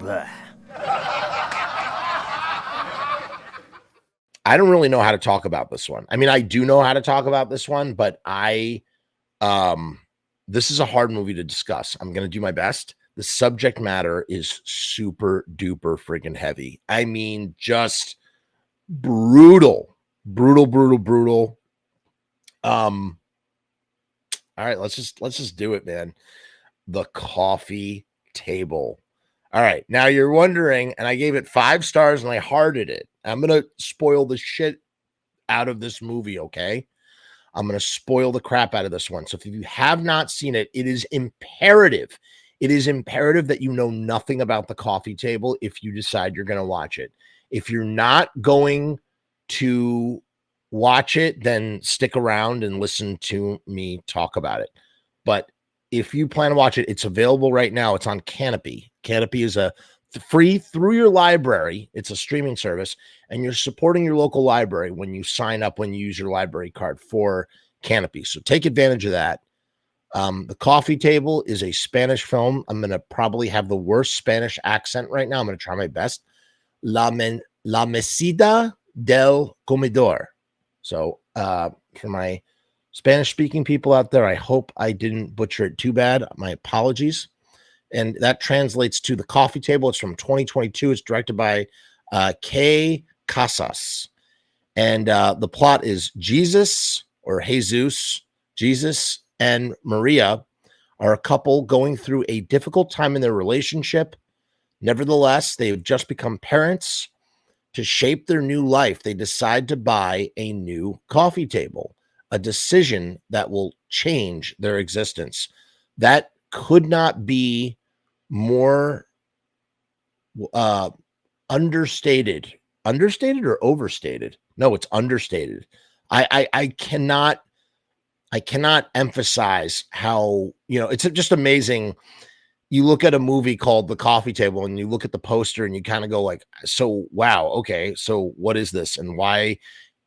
Bleh. I don't really know how to talk about this one. I mean, I do know how to talk about this one, but this is a hard movie to discuss. I'm going to do my best. The subject matter is super duper freaking heavy. I mean, just brutal. All right, let's just do it, man. The Coffee Table. All right, now you're wondering, and I gave it 5 stars and I hearted it. I'm going to spoil the shit out of this movie, okay? I'm going to spoil the crap out of this one. So if you have not seen it, it is imperative. It is imperative that you know nothing about The Coffee Table if you decide you're going to watch it. If you're not going to watch it, then stick around and listen to me talk about it. But if you plan to watch it, it's available right now. It's on Canopy. Canopy is a free through your library. It's a streaming service, and you're supporting your local library when you sign up, when you use your library card for Canopy. So take advantage of that. The Coffee Table is a Spanish film. I'm going to probably have the worst Spanish accent right now. I'm going to try my best. La Mesita del Comedor. So for my Spanish-speaking people out there, I hope I didn't butcher it too bad. My apologies. And that translates to The Coffee Table. It's from 2022. It's directed by Caye Casas. And the plot is Jesus and Maria are a couple going through a difficult time in their relationship. Nevertheless, they have just become parents. To shape their new life, they decide to buy a new coffee table, a decision that will change their existence. That could not be more understated. Understated or overstated? No, it's understated. I cannot emphasize how, it's just amazing. You look at a movie called The Coffee Table and you look at the poster and you kind of go like, so, wow, okay, so what is this? And why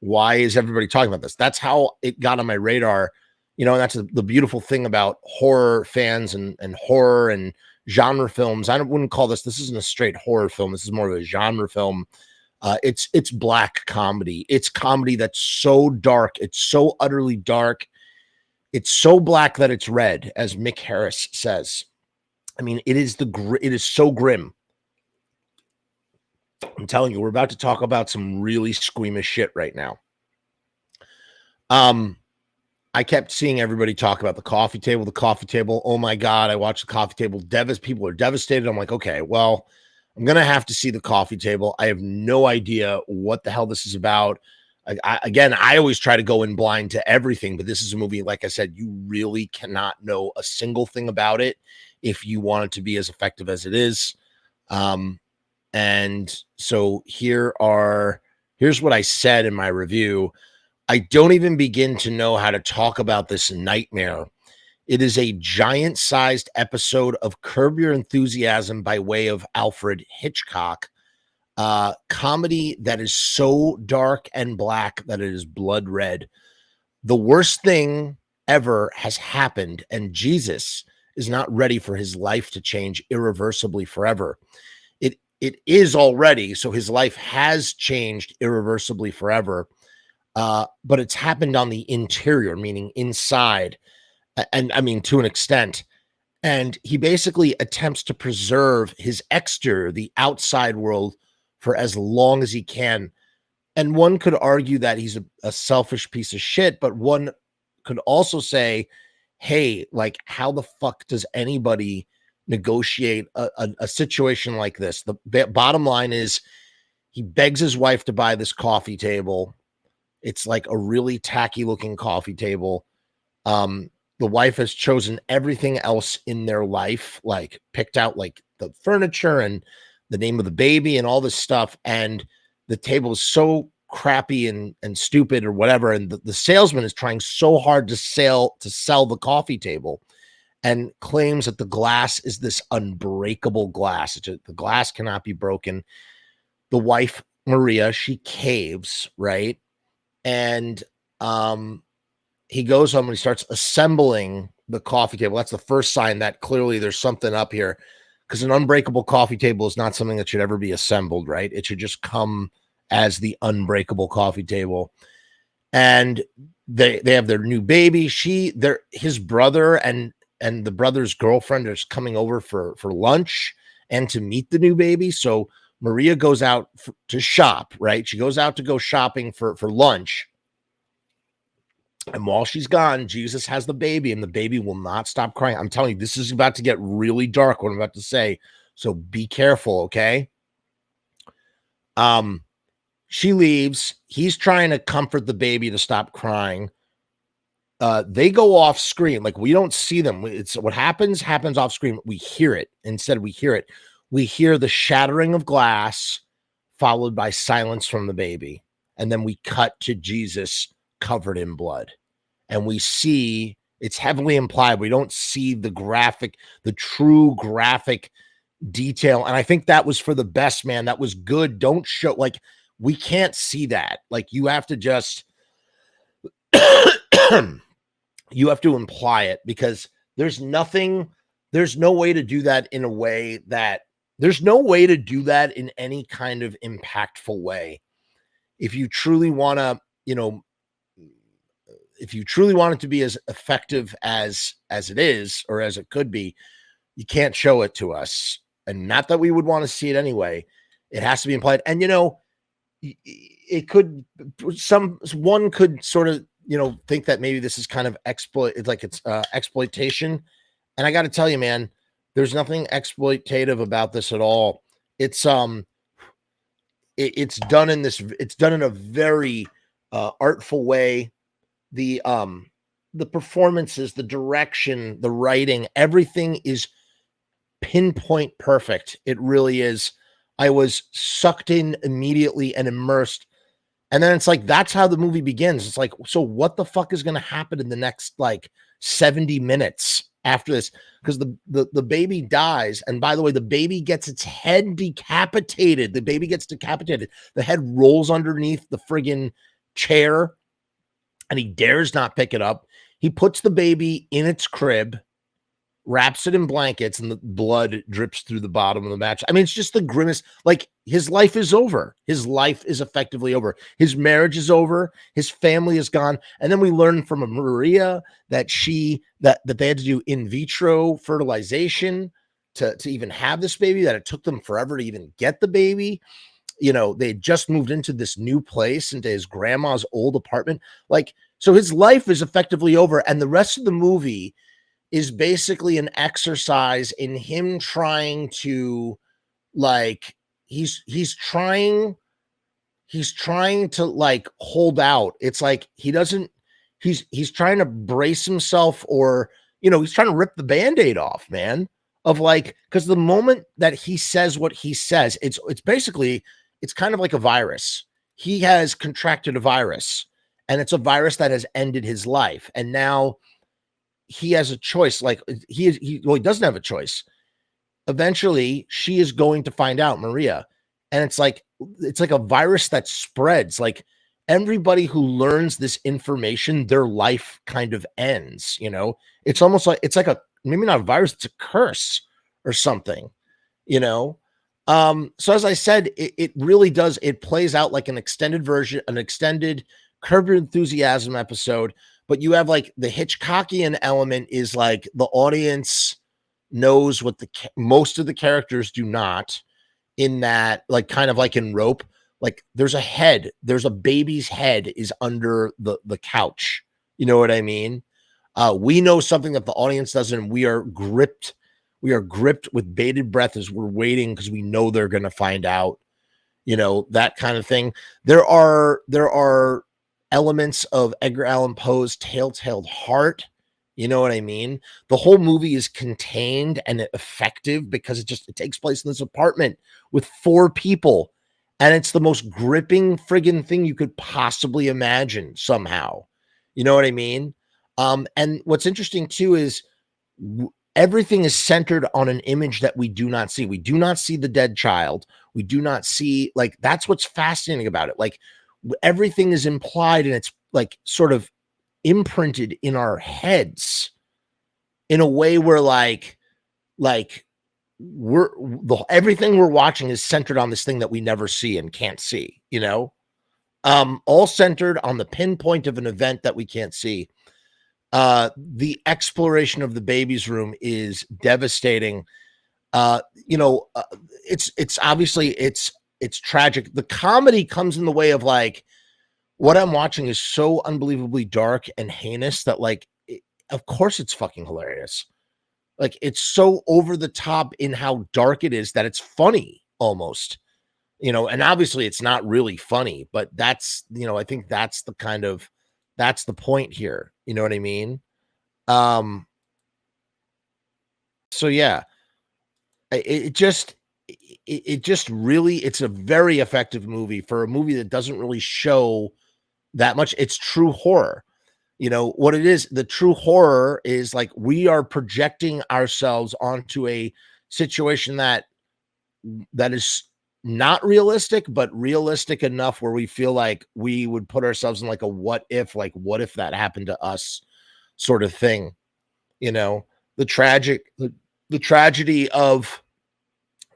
is everybody talking about this? That's how it got on my radar. And that's the beautiful thing about horror fans and horror and genre films. I wouldn't call this isn't a straight horror film. This is more of a genre film. It's black comedy. It's comedy that's so dark. It's so utterly dark. It's so black that it's red, as Mick Harris says. I mean, it is so grim. I'm telling you, we're about to talk about some really squeamish shit right now. I kept seeing everybody talk about The Coffee Table. The Coffee Table. Oh my God, I watched The Coffee Table. People are devastated. I'm like, okay, well, I'm going to have to see The Coffee Table. I have no idea what the hell this is about. I always try to go in blind to everything, but this is a movie, like I said, you really cannot know a single thing about it if you want it to be as effective as it is. And so here's what I said in my review. I don't even begin to know how to talk about this nightmare. It is a giant-sized episode of Curb Your Enthusiasm by way of Alfred Hitchcock. Comedy that is so dark and black that it is blood red. The worst thing ever has happened, and Jesus is not ready for his life to change irreversibly forever. It is already, so his life has changed irreversibly forever, but it's happened on the interior, meaning inside, and I mean to an extent. And he basically attempts to preserve his exterior, the outside world, for as long as he can. And one could argue that he's a selfish piece of shit, but one could also say, hey, like, how the fuck does anybody negotiate a situation like this? The bottom line is he begs his wife to buy this coffee table. It's like a really tacky looking coffee table. The wife has chosen everything else in their life, like picked out like the furniture and the name of the baby and all this stuff. And the table is so crappy and stupid or whatever. And the salesman is trying so hard to sell the coffee table and claims that the glass is this unbreakable glass. The glass cannot be broken. The wife, Maria, she caves, right? And he goes home and he starts assembling the coffee table. That's the first sign that clearly there's something up here. because an unbreakable coffee table is not something that should ever be assembled, right? It should just come as the unbreakable coffee table. And they have their new baby. His brother and the brother's girlfriend is coming over for lunch and to meet the new baby. So Maria goes out to shop, right? She goes out to go shopping for lunch. And while she's gone, Jesus has the baby, and the baby will not stop crying. I'm telling you, this is about to get really dark, what I'm about to say. So be careful, okay? She leaves. He's trying to comfort the baby to stop crying. They go off screen. Like, we don't see them. It's what happens off screen. We hear it. Instead, we hear it. We hear the shattering of glass followed by silence from the baby. And then we cut to Jesus covered in blood. And we see, it's heavily implied. We don't see the true graphic detail. And I think that was for the best, man. That was good. Don't show, like, we can't see that. Like, you have to just, you have to imply it, because there's no way to do that in a way that, there's no way to do that in any kind of impactful way. If you truly want to, if you truly want it to be as effective as it is, or as it could be, you can't show it to us. And not that we would want to see it anyway. It has to be implied. And, it could, one could sort of, think that maybe this is kind of exploitation. And I got to tell you, man, there's nothing exploitative about this at all. It's done in a very artful way. The performances, the direction, the writing, everything is pinpoint perfect. It really is. I was sucked in immediately and immersed. And then it's like, that's how the movie begins. It's like, so what the fuck is going to happen in the next 70 minutes after this? Because the baby dies. And by the way, the baby gets its head decapitated. The baby gets decapitated. The head rolls underneath the friggin' chair, and he dares not pick it up. He puts the baby in its crib, wraps it in blankets, and the blood drips through the bottom of the mattress. I mean, it's just the grimmest. Like, his life is over. His life is effectively over. His marriage is over. His family is gone. And then we learn from Maria that they had to do in vitro fertilization to even have this baby, that it took them forever to even get the baby. They just moved into this new place, into his grandma's old apartment. So his life is effectively over. And the rest of the movie is basically an exercise in him trying to, he's trying to hold out. It's like he's trying to brace himself, or he's trying to rip the Band-Aid off, man, because the moment that he says what he says, it's basically, it's kind of like a virus. He has contracted a virus, and it's a virus that has ended his life. And now he has a choice. He doesn't have a choice. Eventually she is going to find out, Maria. And it's like a virus that spreads. Like, everybody who learns this information, their life kind of ends, it's almost like, it's like maybe not a virus, it's a curse or something, So as I said, it really does. It plays out like an extended version, an extended Curb Your Enthusiasm episode. But you have the Hitchcockian element is the audience knows what most of the characters do not, in that, kind of like in Rope, there's a baby's head is under the couch. You know what I mean? We know something that the audience doesn't, and we are gripped with bated breath as we're waiting, because we know they're going to find out, that kind of thing. There are elements of Edgar Allan Poe's Telltale Heart. You know what I mean? The whole movie is contained and effective because it takes place in this apartment with 4 people. And it's the most gripping friggin' thing you could possibly imagine somehow. You know what I mean? And what's interesting too is everything is centered on an image that we do not see. We do not see the dead child. We do not see, that's what's fascinating about it. Everything is implied, and it's sort of imprinted in our heads in a way where everything we're watching is centered on this thing that we never see and can't see, you know? All centered on the pinpoint of an event that we can't see. The exploration of the baby's room is devastating. You know, it's obviously it's tragic. The comedy comes in the way of like what I'm watching is so unbelievably dark and heinous that like of course it's fucking hilarious. Like it's so over the top in how dark it is that it's funny almost. You know, and obviously it's not really funny, but that's, you know, I think that's the kind of that's the point here. You know what I mean? Um so yeah, it just it just really it's a very effective movie for a movie that doesn't really show that much. It's true horror. You know what it is? The true horror is like we are projecting ourselves onto a situation that is not realistic, but realistic enough where we feel like we would put ourselves in like a like what if that happened to us sort of thing. You know, the tragic the tragedy of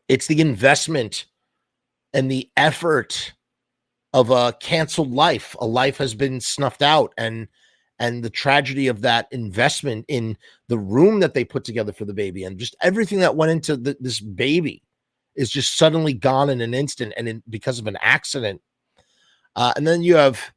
it's the investment and the effort of a canceled life. A life has been snuffed out, and the tragedy of that investment in the room that they put together for the baby and just everything that went into this baby is just suddenly gone in an instant because of an accident. And then you have,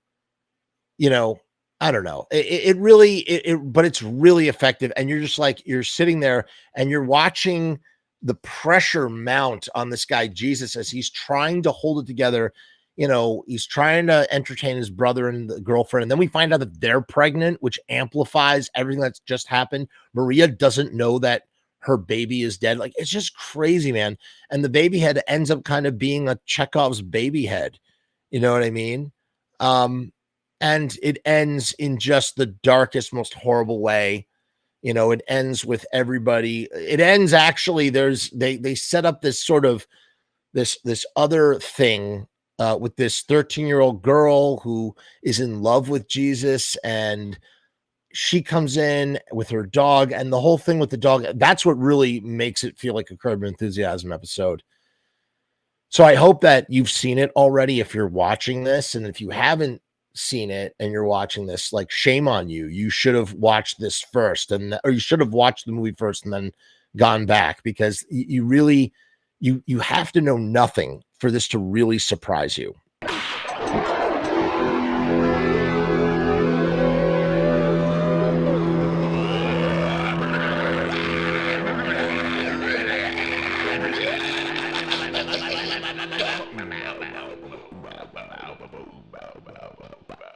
you know, I don't know. It really, but it's really effective. And you're just like, you're sitting there and you're watching the pressure mount on this guy, Jesus, as he's trying to hold it together. You know, he's trying to entertain his brother and the girlfriend. And then we find out that they're pregnant, which amplifies everything that's just happened. Maria doesn't know that her baby is dead. Like, it's just crazy, man. And the baby head ends up kind of being a Chekhov's baby head. You know what I mean? And it ends in just the darkest, most horrible way. You know, it ends with everybody. It ends actually. They set up this sort of this other thing with this 13-year-old girl who is in love with Jesus, and she comes in with her dog, and the whole thing with the dog. That's what really makes it feel like a Curb Your Enthusiasm episode. So I hope that you've seen it already if you're watching this, and if you haven't seen it and you're watching this, like, shame on you. You should have watched this first, or you should have watched the movie first and then gone back, because you really you have to know nothing for this to really surprise you.